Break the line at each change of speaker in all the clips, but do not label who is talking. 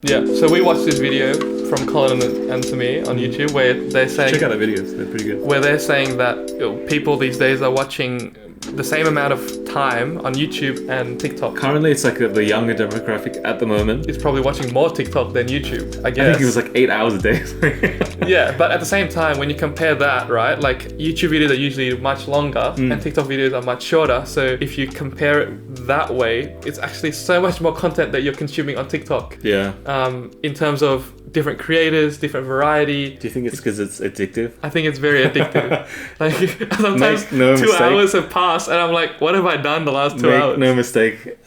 Yeah, so we watched this video from Colin and Samir on YouTube where they're saying...
Check out the videos, they're pretty good.
Where they're saying that people these days are watching the same amount of time on YouTube and TikTok.
Currently, it's like the younger demographic at the moment.
It's probably watching more TikTok than YouTube, I guess.
I think it was like 8 hours a day.
Yeah, but at the same time, when you compare that, right, like YouTube videos are usually much longer and TikTok videos are much shorter. So if you compare it that way, it's actually so much more content that you're consuming on TikTok.
Yeah.
In terms of different creators, different variety.
Do you think it's because it's addictive?
I think it's very addictive. Like sometimes
Make no
2
mistake.
hours have passed and I'm like, what have I done the last 2 hours?
Make no mistake.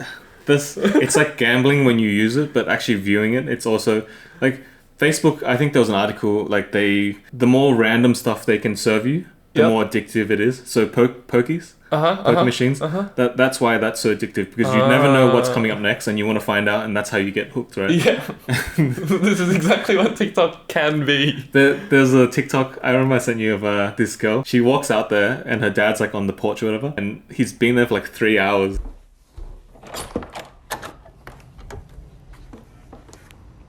It's like gambling when you use it, but actually viewing it, it's also like Facebook. I think there was an article like the more random stuff they can serve you, the more addictive it is. So pokies. Poker machines. That's why that's so addictive, because you never know what's coming up next and you want to find out, and that's how you get hooked, right?
Yeah. This is exactly what TikTok can be.
There's a TikTok I remember I sent you of this girl. She walks out there and her dad's like on the porch or whatever, and he's been there for like 3 hours.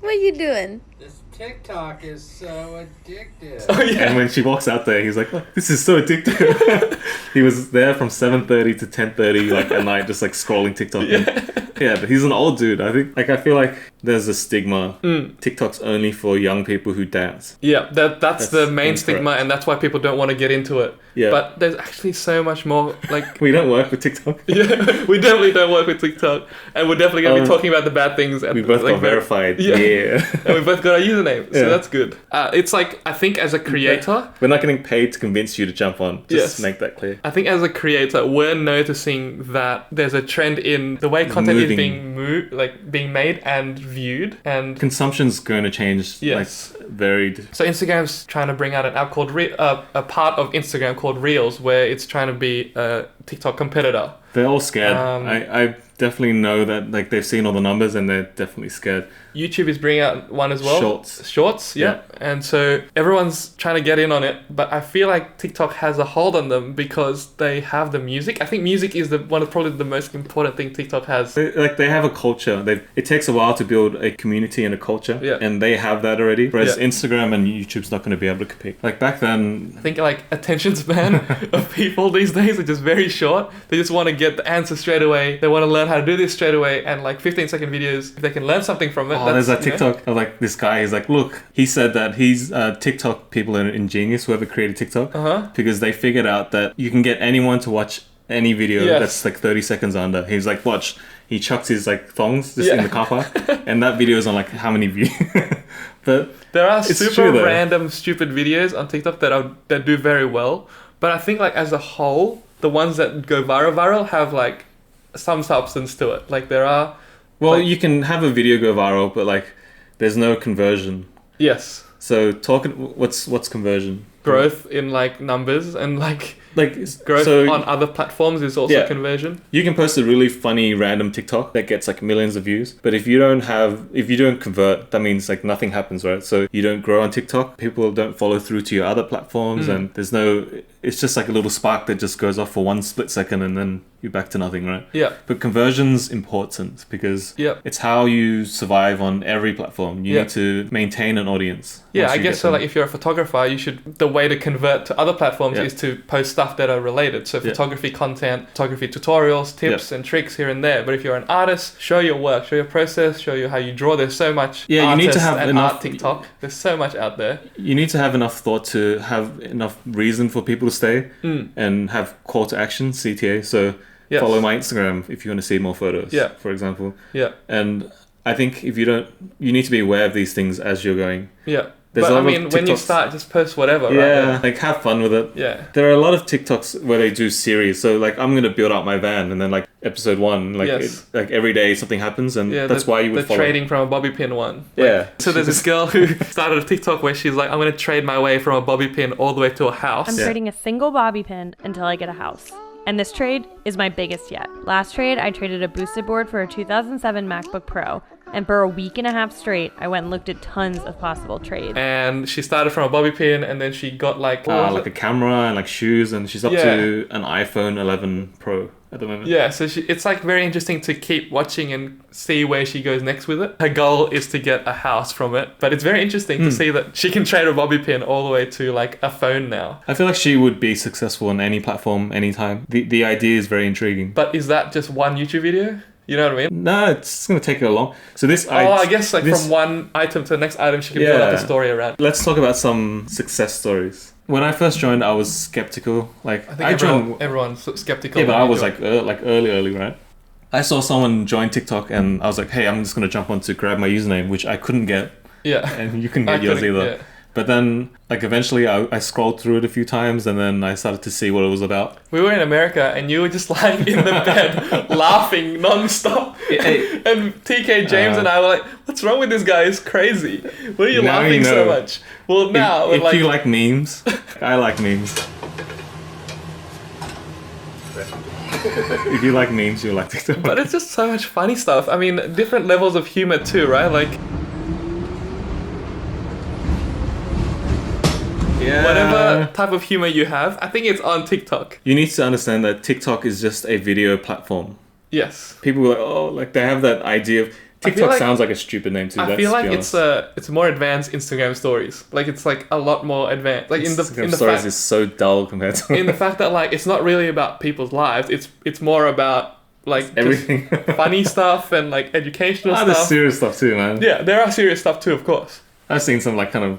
What are you doing?
This TikTok is so addictive.
Oh yeah.
And when she walks out there, he's like, oh, "This is so addictive." He was there from 7:30 to 10:30, like at night, just like scrolling TikTok. Yeah, but he's an old dude. I feel like there's a stigma. TikTok's only for young people who dance.
Yeah, that's the main
incorrect.
stigma, and that's why people don't want to get into it.
Yeah.
But there's actually so much more. Like,
We don't work with TikTok.
yeah, we definitely don't work with TikTok, and we're definitely gonna be talking about the bad things. And
We both
like,
got verified.
Yeah.
Yeah.
And we both got our username, so
Yeah.
that's good. It's like, I think as a creator,
We're not getting paid to convince you to jump on. Just
Yes.
make that clear.
I think as a creator, we're noticing that there's a trend in the way content is
moving.
being made and viewed, and
Consumption's going to change.
Yes.
Like varied.
so Instagram's trying to bring out an app called a part of Instagram called Reels, where it's trying to be a TikTok competitor.
They're all scared.
Um,
I definitely know that, like, they've seen all the numbers and they're definitely scared.
YouTube is bringing out one as well. Shorts, yeah. And so everyone's trying to get in on it, but I feel like TikTok has a hold on them because they have the music. I think music is one of probably the most important thing TikTok has.
They have a culture. It takes a while to build a community and a culture,
Yeah.
and they have that already. Whereas
Yeah.
Instagram and YouTube's not going to be able to compete. Like back then,
I think like attention span of people these days are just very short. They just want to get the answer straight away. They want to learn how to do this straight away, and like 15-second videos, if they can learn something from it.
there's that
you know.
TikTok of like this guy. He's like, look, he said that he's TikTok people are ingenious, whoever created TikTok, because they figured out that you can get anyone to watch any video
Yes.
that's like 30 seconds under. He's like, watch. He chucks his like thongs just in the car park, and that video is on like how many views? But
There are
It's
super
true, though.
random, stupid videos on TikTok that do very well. But I think like as a whole, the ones that go viral have like some substance to it. Like there are,
well,
like-
you can have a video go viral, but like there's no conversion.
yes,
So what's conversion?
growth in like numbers and like
Like
growth
so
on other platforms is also
Yeah.
conversion.
you can post a really funny random TikTok that gets like millions of views, but if you don't convert, that means like nothing happens, right? So you don't grow on TikTok, people don't follow through to your other platforms, and it's just like a little spark that just goes off for 1 split second and then you're back to nothing, right?
Yeah.
But conversion's important because
Yeah.
it's how you survive on every platform. You
Yeah.
need to maintain an audience.
Yeah,
once
I
you
guess
get
so.
them.
Like if you're a photographer, the way to convert to other platforms
Yeah.
is to post stuff that are related. So photography content, photography tutorials, tips and tricks here and there. But if you're an artist, show your work, show your process, show you how you draw. There's so much
Yeah, you need to
artists
have
and
enough-
art TikTok. There's so much out there.
You need to have enough thought to have enough reason for people to stay and have call to action, CTA. So
Yes.
follow my Instagram if you want to see more photos,
Yeah.
for example.
Yeah,
And I think if you don't, you need to be aware of these things as you're going.
yeah.
There's
But
a
I
lot of
mean, when you
TikToks-
start, just post whatever,
Yeah,
right?
like have fun with it.
Yeah.
There are a lot of TikToks where they do series. So like I'm gonna build out my van, and then like episode 1, like
Yes.
like every day something happens, and
Yeah,
that's why you would
the
follow.
trading from a bobby pin one.
Yeah.
So there's this girl who started a TikTok where she's like, I'm gonna trade my way from a bobby pin all the way to a house.
I'm trading a single bobby pin until I get a house. And this trade is my biggest yet. Last trade, I traded a boosted board for a 2007 MacBook Pro. And for a week and a half straight, I went and looked at tons of possible trades.
And she started from a bobby pin, and then she got like
Like a camera and like shoes, and she's up
Yeah.
to an iPhone 11 Pro. at the moment.
Yeah, so it's like very interesting to keep watching and see where she goes next with it. Her goal is to get a house from it, but it's very interesting to see that she can trade a bobby pin all the way to like a phone now.
I feel like she would be successful on any platform, anytime. The idea is very intriguing.
But is that just one YouTube video? You know what I mean?
No, it's going to take her long. So this...
I guess like from one item to the next item, she can build up a story around.
Let's talk about some success stories. When I first joined, I was skeptical. Like,
I think everyone's skeptical.
Yeah, but I was like early, right? I saw someone join TikTok and I was like, hey, I'm just going to jump on to grab my username, which I couldn't get.
Yeah.
And you couldn't get yours either. Yeah. But then, like, eventually I scrolled through it a few times and then I started to see what it was about.
We were in America and you were just lying in the bed laughing non-stop. And TK, James and I were like, what's wrong with this guy? He's crazy. Why are you laughing so much? Well, now...
If you like memes, I like memes. If you like memes, you like TikTok.
But it's just so much funny stuff. I mean, different levels of humor too, right? Like...
Yeah.
Whatever type of humor you have, I think it's on TikTok.
You need to understand that TikTok is just a video platform.
Yes.
People are like, they have that idea of... TikTok sounds like a stupid name too.
I feel like it's more advanced Instagram stories. Like it's like a lot more advanced. Like
Instagram stories is so dull compared to...
in the fact that like it's not really about people's lives. It's more about like
everything,
funny stuff and like educational stuff.
There's serious stuff too, man.
Yeah, there are serious stuff too, of course.
I've seen some like kind of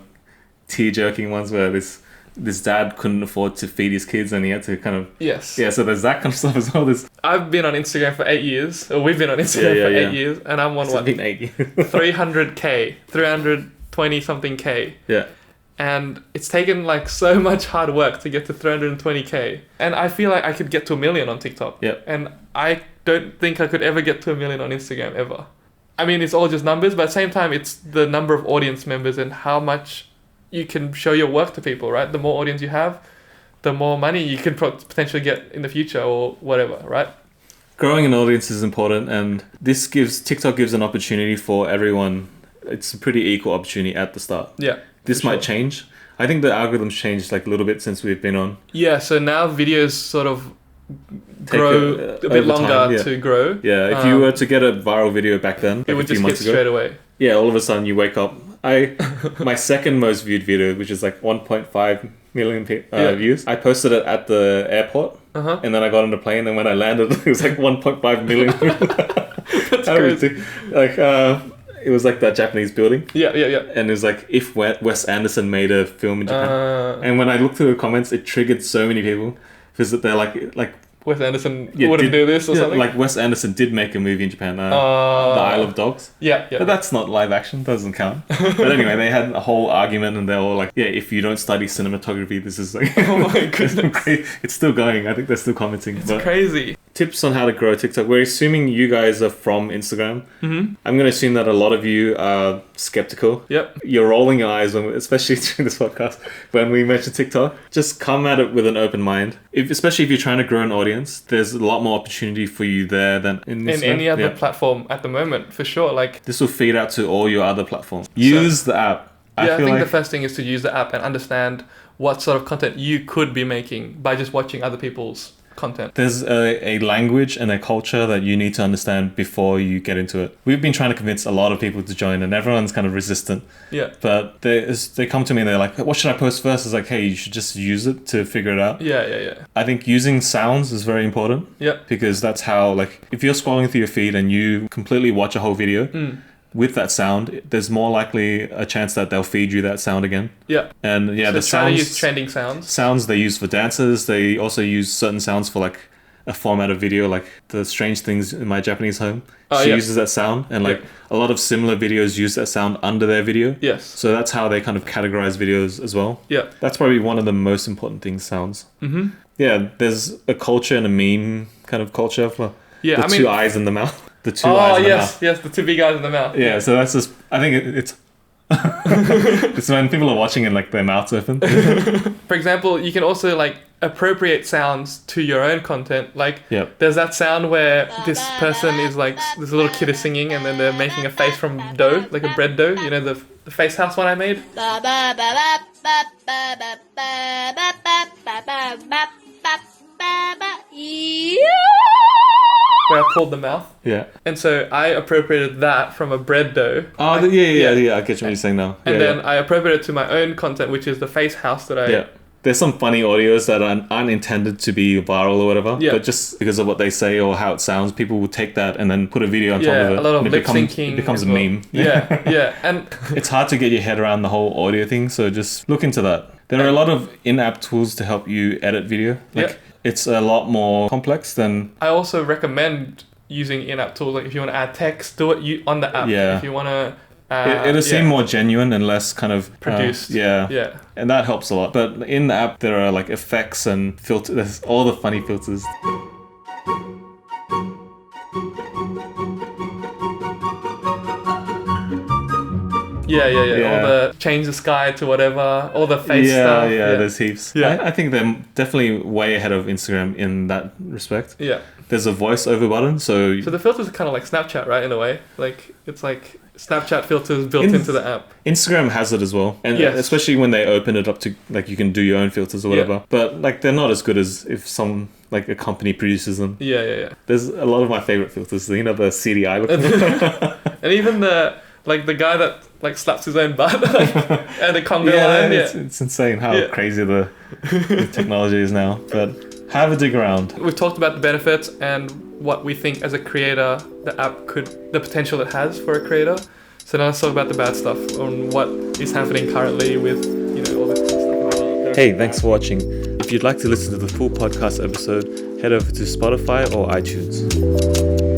tear-jerking ones where this dad couldn't afford to feed his kids and he had to kind of...
Yes.
Yeah, so there's that kind of stuff as well.
I've been on Instagram for 8 years, or we've been on Instagram for 8 years, and I'm on what?
8 years.
300k, 320 something K.
Yeah.
And it's taken like so much hard work to get to 320k. And I feel like I could get to 1 million on TikTok.
Yeah.
And I don't think I could ever get to 1 million on Instagram ever. I mean, it's all just numbers, but at the same time, it's the number of audience members and how much you can show your work to people, right? The more audience you have, the more money you can potentially get in the future or whatever, right?
Growing an audience is important, and TikTok gives an opportunity for everyone. It's a pretty equal opportunity at the start.
Yeah.
This might change. I think the algorithms changed like a little bit since we've been on.
Yeah, so now videos sort of grow a bit longer to grow.
Yeah, if you were to get a viral video back then, like
it would just hit straight away.
Yeah, all of a sudden you wake up. My second most viewed video, which is like 1.5 million views, I posted it at the airport, and then I got on the plane, and when I landed, it was like 1.5 million.
That's crazy.
It was like that Japanese building.
Yeah.
And it was like, if Wes Anderson made a film in Japan. And when I looked through the comments, it triggered so many people because they're like
Wes Anderson wouldn't do this or something?
Like Wes Anderson did make a movie in Japan, The Isle of Dogs.
Yeah.
But that's not live action, doesn't count. But anyway, they had a whole argument and they were like, yeah, if you don't study cinematography, this is like...
Oh my goodness.
It's still going. I think they're still commenting.
It's crazy.
Tips on how to grow TikTok. We're assuming you guys are from Instagram. Mm-hmm. I'm going to assume that a lot of you are skeptical.
Yep.
You're rolling your eyes, especially during this podcast, when we mention TikTok. Just come at it with an open mind. Especially if you're trying to grow an audience, there's a lot more opportunity for you there than in
any other platform at the moment, for sure. Like
this will feed out to all your other platforms. Use the app.
I think the first thing is to use the app and understand what sort of content you could be making by just watching other people's content.
There's a language and a culture that you need to understand before you get into it. We've been trying to convince a lot of people to join and everyone's kind of resistant.
Yeah.
But they come to me and they're like, what should I post first? It's like, hey, you should just use it to figure it out.
Yeah.
I think using sounds is very important.
Yeah.
Because that's how, like, if you're scrolling through your feed and you completely watch a whole video, with that sound, there's more likely a chance that they'll feed you that sound again.
Yeah.
And yeah,
so
the sounds...
to use trending sounds.
Sounds they use for dances. They also use certain sounds for like a format of video, like the Strange Things in My Japanese Home. She uses that sound, and like a lot of similar videos use that sound under their video.
Yes.
So that's how they kind of categorize videos as well.
Yeah.
That's probably one of the most important things, sounds. Mm-hmm. Yeah, there's a culture and a meme kind of culture for two eyes in the mouth. The two eyes in the mouth.
Yes, the two big eyes in the mouth.
Yeah, so that's just... I think it's... it's when people are watching and like their mouths open.
For example, you can also like appropriate sounds to your own content. Like there's that sound where this person is like, this little kid is singing and then they're making a face from dough, like a bread dough. You know, the face house one I made? where I pulled the mouth.
Yeah.
And so I appropriated that from a bread dough.
Oh, yeah. I get what you're saying now.
And then I appropriated it to my own content, which is the face house that I...
Yeah. There's some funny audios that aren't intended to be viral or whatever, but just because of what they say or how it sounds, people will take that and then put a video on top of it.
Yeah, a lot of lip syncing.
It becomes a meme.
Yeah. And
it's hard to get your head around the whole audio thing, so just look into that. There are a lot of in-app tools to help you edit video. It's a lot more complex than...
I also recommend using in-app tools. Like if you want to add text, do it on the app.
Yeah.
If you want to...
it'll seem more genuine and less kind of...
produced.
Yeah. And that helps a lot. But in the app, there are like effects and filters. There's all the funny filters.
Yeah. All the change the sky to whatever, all the face stuff.
Yeah, there's heaps.
Yeah.
I think they're definitely way ahead of Instagram in that respect.
Yeah.
There's a voice over button, so
the filters are kind of like Snapchat, right? In a way, like it's like Snapchat filters built into the app.
Instagram has it as well, and especially when they open it up to like you can do your own filters or whatever. Yeah. But like they're not as good as if some like a company produces them.
Yeah.
There's a lot of my favorite filters. You know, the CDI look.
And even the guy that like slaps his own butt and the conga line.
It's insane how crazy the technology is now. But have a dig around.
We've talked about the benefits and what we think as a creator the app the potential it has for a creator. So now let's talk about the bad stuff on what is happening currently with all this stuff.
Hey, thanks for watching. If you'd like to listen to the full podcast episode, head over to Spotify or iTunes.